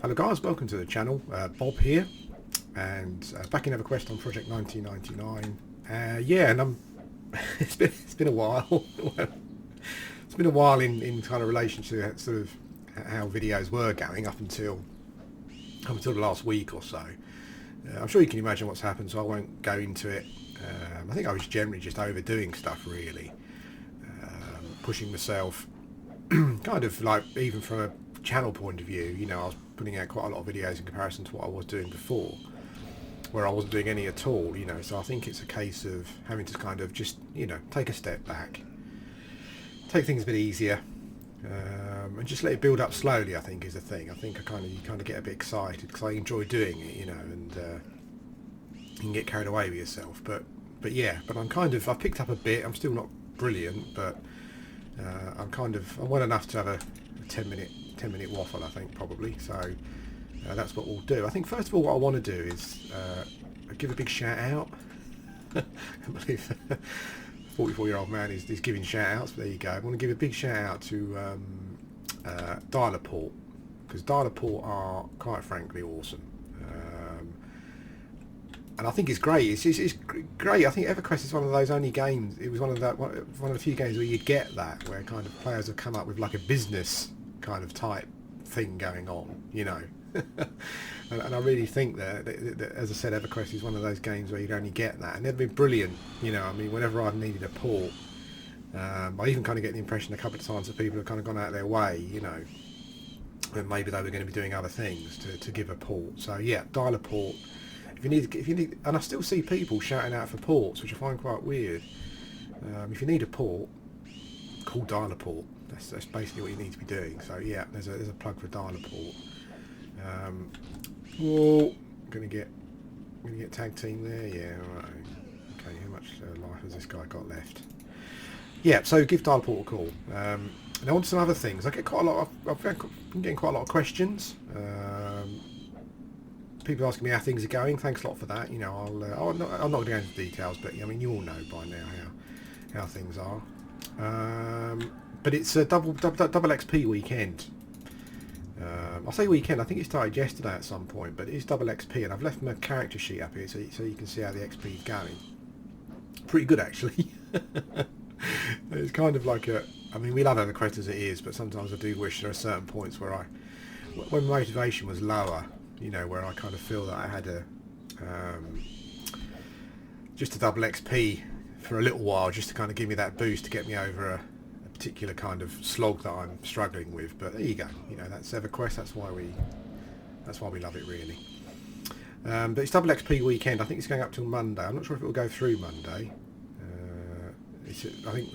Hello guys, welcome to the channel. Bob here, and back in Everquest on Project 1999. Yeah, and it's been a while. It's been a while in kind of relation to sort of how videos were going up until the last week or so. I'm sure you can imagine what's happened, so I won't go into it. I think I was generally just overdoing stuff, really, pushing myself, kind of like even from a channel point of view. You know, I was putting out quite a lot of videos in comparison to what I was doing before, where I wasn't doing any at all. You know, so I think it's a case of having to kind of just, you know, take a step back, take things a bit easier, and just let it build up slowly. I think is the thing. I think you kind of get a bit excited because I enjoy doing it, you know, and you can get carried away with yourself. But yeah, I've picked up a bit. I'm still not brilliant, but I'm well enough to have a 10 minute waffle, I think, probably. So that's what we'll do. I think first of all what I want to do is give a big shout out. I believe 44-year-old man is giving shout outs, but there you go. I want to give a big shout out to Dialerport, because Dialerport are quite frankly awesome. And I think it's great. It's great. I think Everquest is one of those only games. It was one of the few games where you'd get that, where kind of players have come up with like a business kind of type thing going on, you know. and I really think that, as I said, Everquest is one of those games where you'd only get that, and they've been brilliant. You know, I mean, whenever I've needed a port, I even kind of get the impression a couple of times that people have kind of gone out of their way, you know, and maybe they were going to be doing other things to give a port. So yeah, dial a port. If you need, and I still see people shouting out for ports, which I find quite weird. If you need a port, call Dialerport. That's basically what you need to be doing. So yeah, there's a plug for Dialerport. Whoa, gonna get tag team there. Yeah, all right. Okay, how much life has this guy got left? Yeah, so give Dialerport a call. Now on to some other things. I get quite a lot. I've been getting quite a lot of questions. People asking me how things are going. Thanks a lot for that. You know, I'm not going to go into details, but I mean, you all know by now how things are. But it's a double XP weekend. I say weekend. I think it started yesterday at some point, but it's double XP, and I've left my character sheet up here so you can see how the XP is going. Pretty good, actually. It's kind of like I mean, we love Everquest as it is, but sometimes I do wish there are certain points where when motivation was lower, you know, where I kind of feel that I had just a double XP for a little while, just to kind of give me that boost to get me over a particular kind of slog that I'm struggling with. But there you go. You know, that's Everquest. That's why we love it, really. But it's double XP weekend. I think it's going up till Monday. I'm not sure if it will go through Monday. I think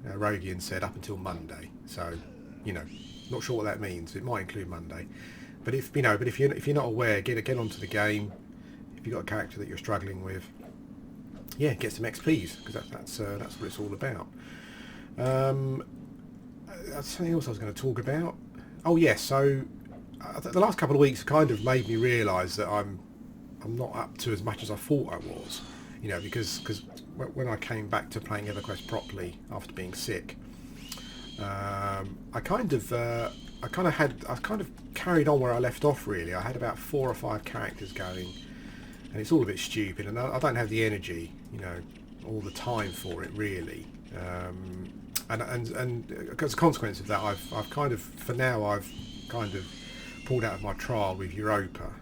Rogian said up until Monday. So, you know, not sure what that means. It might include Monday. But if you're not aware, get onto the game. If you've got a character that you're struggling with, yeah, get some XPs, because that's what it's all about. That's something else I was going to talk about. Oh yes, so the last couple of weeks kind of made me realise that I'm not up to as much as I thought I was. You know, because when I came back to playing Everquest properly after being sick, I kind of carried on where I left off, really. I had about 4 or 5 characters going, and it's all a bit stupid, and I don't have the energy, you know, all the time for it, really. And as a consequence of that, I've kind of pulled out of my trial with Europa,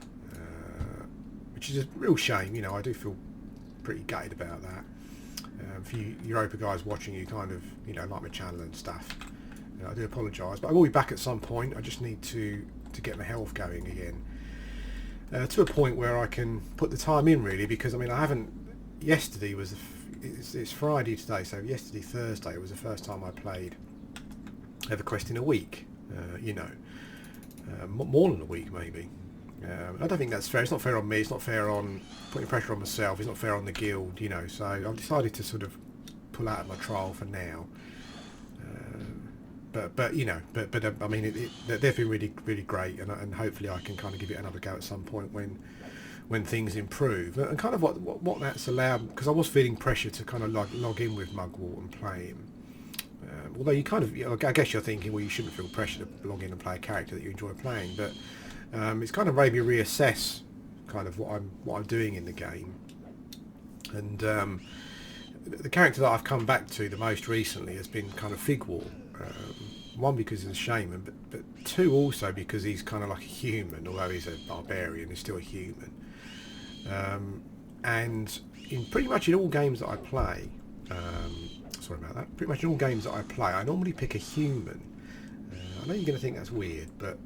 which is a real shame. You know, I do feel pretty gutted about that. For you Europa guys watching, you kind of, you know, like my channel and stuff. I do apologise, but I will be back at some point. I just need to get my health going again, to a point where I can put the time in, really, because I mean, I haven't. Yesterday was it's Friday today, so yesterday, Thursday, was the first time I played Everquest in a week. You know, more than a week maybe. I don't think that's fair. It's not fair on me. It's not fair on putting pressure on myself. It's not fair on the guild. You know, so I've decided to sort of pull out of my trial for now. But you know, I mean, they've been really great, and hopefully I can kind of give it another go at some point when things improve. And kind of what that's allowed, because I was feeling pressure to kind of log in with Mugwort and play him. Although you kind of, I guess you're thinking, well, you shouldn't feel pressure to log in and play a character that you enjoy playing, but It's kind of made me reassess kind of what I'm doing in the game. And the character that I've come back to the most recently has been kind of Figwart. One, because he's a shaman, but two, also because he's kind of like a human, although he's a barbarian, he's still a human. And in pretty much in all games that I play, sorry about that, pretty much in all games that I play, I normally pick a human. I know you're going to think that's weird, but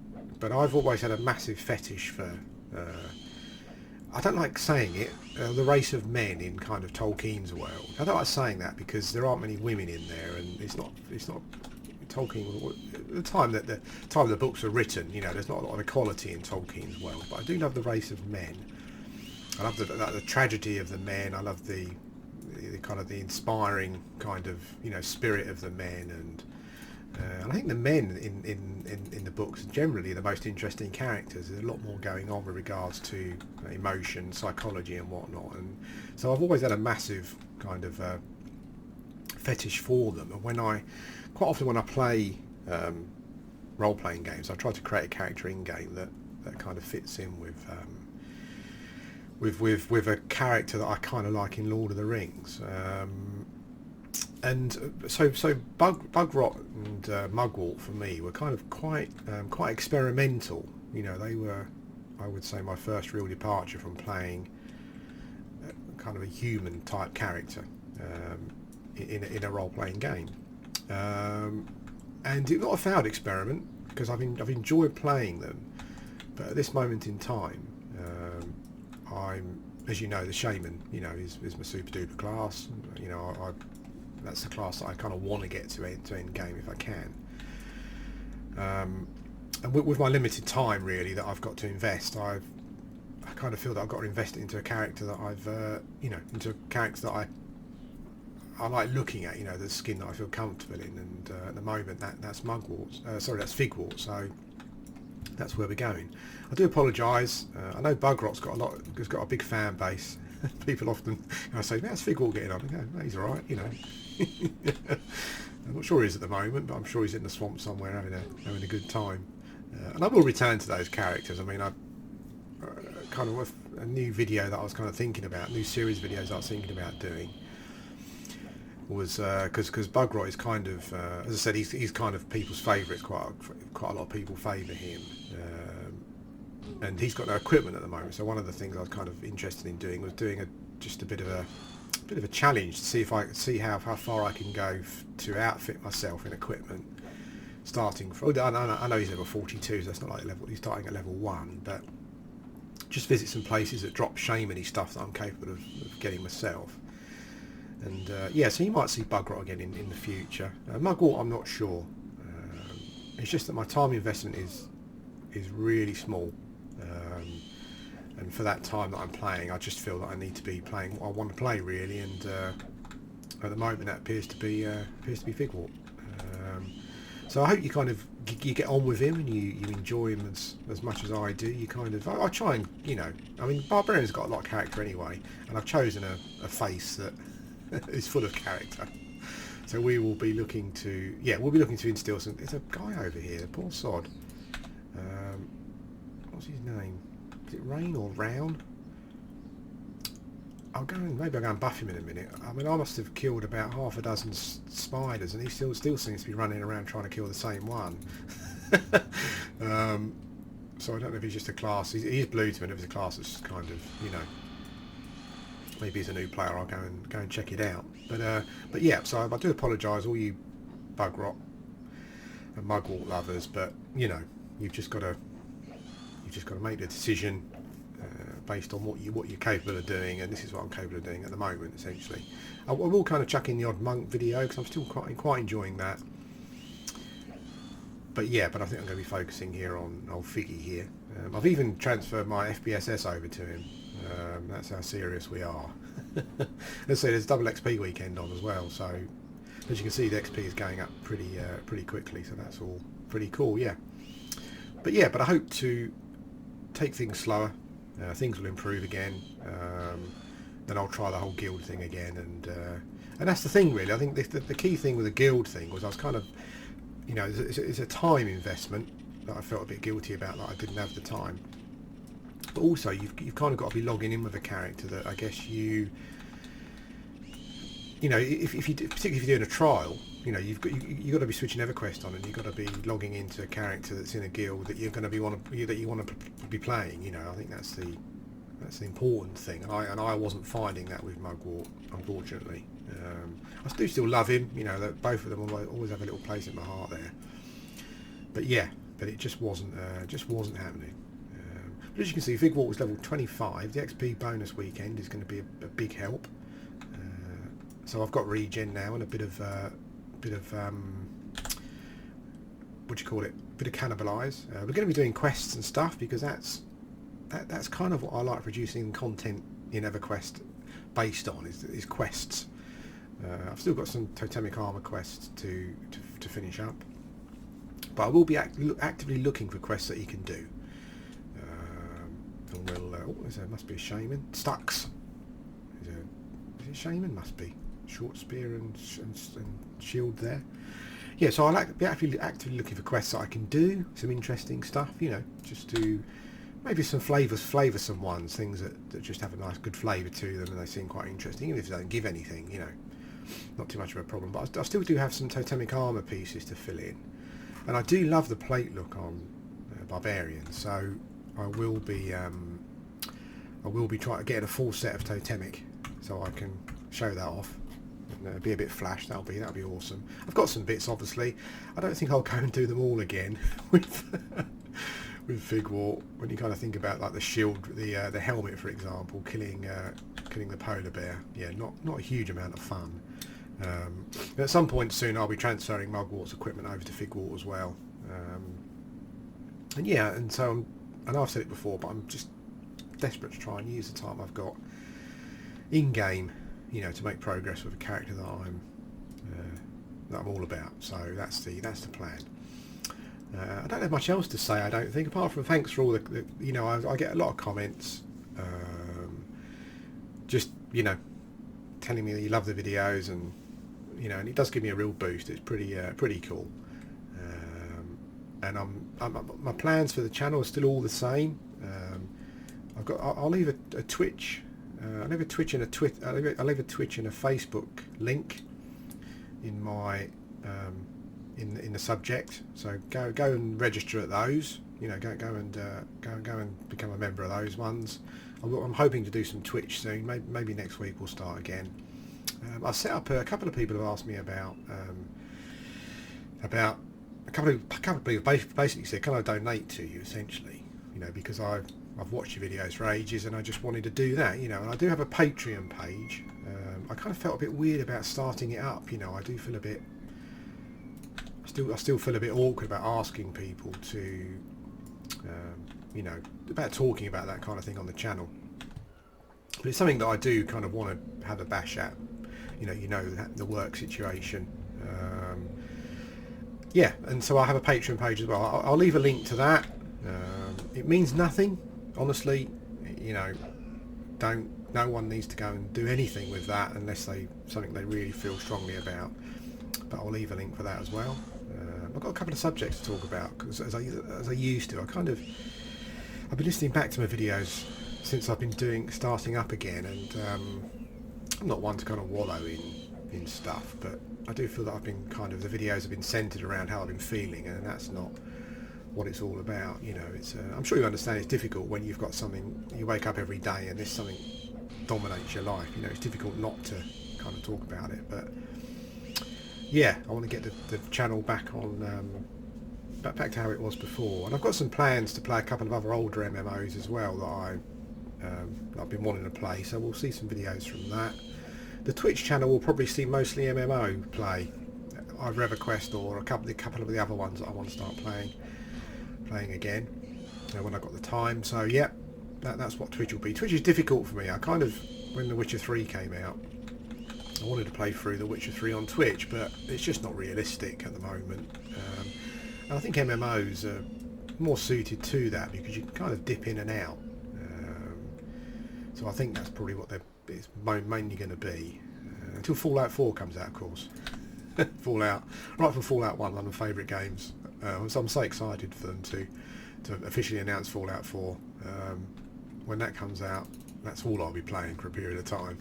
I've always had a massive fetish for, I don't like saying it, the race of men in kind of Tolkien's world. I don't like saying that because there aren't many women in there, and it's not Tolkien, the time that the books were written, you know, there's not a lot of equality in Tolkien's world, but I do love the race of men. I love the tragedy of the men. I love the kind of the inspiring kind of, you know, spirit of the men, and I think the men in the books are generally the most interesting characters. There's a lot more going on with regards to emotion, psychology, and whatnot, and so I've always had a massive kind of fetish for them. And quite often when I play role-playing games, I try to create a character in-game that kind of fits in with a character that I kind of like in Lord of the Rings. And so Bugrot and Mugwort for me were kind of quite experimental. You know, they were, I would say, my first real departure from playing kind of a human type character in a role-playing game. And it's not a failed experiment because I've enjoyed playing them, but at this moment in time, I'm, as you know, the shaman, you know, is my super duper class. You know, that's the class that I kind of want to get to end game if I can. And with my limited time really that I've got to invest, I kind of feel that I've got to invest it into a character that into a character that I like looking at, you know, the skin that I feel comfortable in, and at the moment that's Mugwort. That's Figwart. So that's where we're going. I do apologise. I know Bugrot's got a big fan base. People often say, "How's Figwart getting on?" I go, "He's all right, you know." I'm not sure he is at the moment, but I'm sure he's in the swamp somewhere having a good time. And I will return to those characters. I mean, I kind of a new video that I was kind of thinking about, new series videos I was thinking about doing was because Bugrot is kind of, as I said, he's kind of people's favourites. Quite a lot of people favour him, and he's got no equipment at the moment. So one of the things I was kind of interested in doing was doing just a bit of a challenge to see if I could see how far I can go to outfit myself in equipment. Starting from, I know he's level 42, so that's not like he's starting at level 1, but just visit some places that drop shamany stuff that I'm capable of getting myself. And so you might see Bugrot again in the future. Mugwort, I'm not sure. It's just that my time investment is really small, and for that time that I'm playing, I just feel that I need to be playing what I want to play really. And at the moment, that appears to be Figwart. So I hope you kind of you get on with him and you enjoy him as much as I do. You kind of I try and, you know, I mean, Barbarian's got a lot of character anyway, and I've chosen a face that is full of character. So we will be looking to instill some. There's a guy over here, poor sod. What's his name? Is it Rain or Round? Maybe I'll go and buff him in a minute. I mean, I must have killed about half a dozen spiders, and he still seems to be running around trying to kill the same one. So I don't know if he's just a class. He's blue to me. If it's a class that's kind of, you know, maybe he's a new player. I'll go and check it out. But yeah. So I do apologise, all you Bugrot and Mugwort lovers, but you know, you've just got to make the decision based on what you're capable of doing, and this is what I'm capable of doing at the moment. Essentially, I will kind of chuck in the odd monk video because I'm still quite enjoying that. But I think I'm going to be focusing here on old Figgy here. I've even transferred my FBSS over to him. That's how serious we are. Let's say there's double XP weekend on as well, so as you can see, the XP is going up pretty quickly. So that's all pretty cool. But I hope to take things slower. Things will improve again. Then I'll try the whole guild thing again, and that's the thing really. I think the key thing with the guild thing was I was kind of, you know, it's a time investment, that I felt a bit guilty about, that I didn't have the time. But also, you've kind of got to be logging in with a character that I guess you know, if you particularly if you're doing a trial, you know, you've got to be switching EverQuest on, and you've got to be logging into a character that's in a guild that you're going to be that you want to be playing. You know, I think that's the important thing, and I wasn't finding that with Mugwort, unfortunately. I do still love him. You know, that both of them always have a little place in my heart there. But yeah, but it just wasn't happening. But as you can see, Figwort was level 25. The XP bonus weekend is going to be a big help. So I've got regen now and a bit of what do you call it? Bit of cannibalise. We're going to be doing quests and stuff, because that's kind of what I like producing content in EverQuest based on is quests. I've still got some totemic armor quests to finish up, but I will be actively looking for quests that you can do. And we'll there must be a shaman. Stux. Is it shaman? Must be. Short spear and shield there. Yeah, so I like be actively looking for quests that I can do, some interesting stuff, you know, just to maybe some flavoursome ones, things that just have a nice good flavour to them and they seem quite interesting, even if they don't give anything, you know, not too much of a problem. But I still do have some totemic armour pieces to fill in, and I do love the plate look on barbarians, so I will be trying to get a full set of totemic so I can show that off. Be a bit flash. That'll be awesome. I've got some bits, obviously. I don't think I'll go and do them all again with Figwort. When you kind of think about like the shield, the helmet, for example, killing the polar bear. Yeah, not a huge amount of fun. At some point soon, I'll be transferring Mugwort's equipment over to Figwort as well. And yeah, and so I know I've said it before, but I'm just desperate to try and use the time I've got in game, you know, to make progress with a character that I'm all about. So that's the plan. I don't have much else to say, I don't think, apart from thanks for all the you know, I get a lot of comments, just, you know, telling me that you love the videos, and you know, and it does give me a real boost. It's pretty cool. And my plans for the channel are still all the same. I'll leave a Twitch. I'll leave a Twitch and a I'll leave a Twitch and a Facebook link in my in the subject. So go and register at those. You know, go and become a member of those ones. I'm hoping to do some Twitch soon. Maybe next week we'll start again. I've set up a couple of people have asked me about a couple of people basically said, can I donate to you, essentially, you know, because I've watched your videos for ages and I just wanted to do that, you know. And I do have a Patreon page. I kind of felt a bit weird about starting it up, you know. I do feel a bit I still feel a bit awkward about asking people to you know, about talking about that kind of thing on the channel. But it's something that I do kind of want to have a bash at, you know, the work situation. Yeah, and so I have a Patreon page as well. I'll leave a link to that. It means nothing, honestly. You know, no one needs to go and do anything with that unless something they really feel strongly about. But I'll leave a link for that as well. I've got a couple of subjects to talk about, because as I used to, I've been listening back to my videos since I've been starting up again, and I'm not one to kind of wallow in stuff, but I do feel that the videos have been centered around how I've been feeling, and that's not what it's all about. You know, it's I'm sure you understand it's difficult when you've got something, you wake up every day and something dominates your life. You know, it's difficult not to kind of talk about it, but yeah, I want to get the channel back on back to how it was before, and I've got some plans to play a couple of other older MMOs as well that I've been wanting to play, so we'll see some videos from that. The Twitch channel will probably see mostly MMO play, either EverQuest or a couple of the other ones that I want to start playing again when I've got the time. So yeah, that's what Twitch will be. Twitch is difficult for me. When The Witcher 3 came out, I wanted to play through The Witcher 3 on Twitch, but it's just not realistic at the moment. And I think MMOs are more suited to that because you can kind of dip in and out. So I think that's probably what it's mainly going to be until Fallout 4 comes out, of course. Fallout, right from Fallout 1, one of my favourite games So I'm so excited for them to officially announce Fallout 4. When that comes out, that's all I'll be playing for a period of time.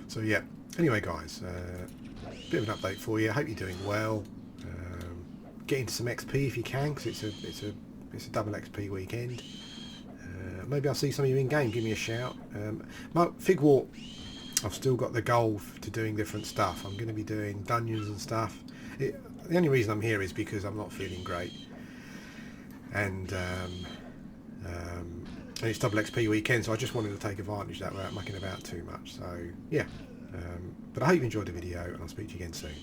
So yeah. Anyway, guys, bit of an update for you. I hope you're doing well. Get into some XP if you can, because it's a double XP weekend. Maybe I'll see some of you in game. Give me a shout. My Fig Walk, I've still got the goal to doing different stuff. I'm going to be doing dungeons and stuff. The only reason I'm here is because I'm not feeling great, and it's double XP weekend, so I just wanted to take advantage of that without mucking about too much. So yeah, but I hope you enjoyed the video, and I'll speak to you again soon.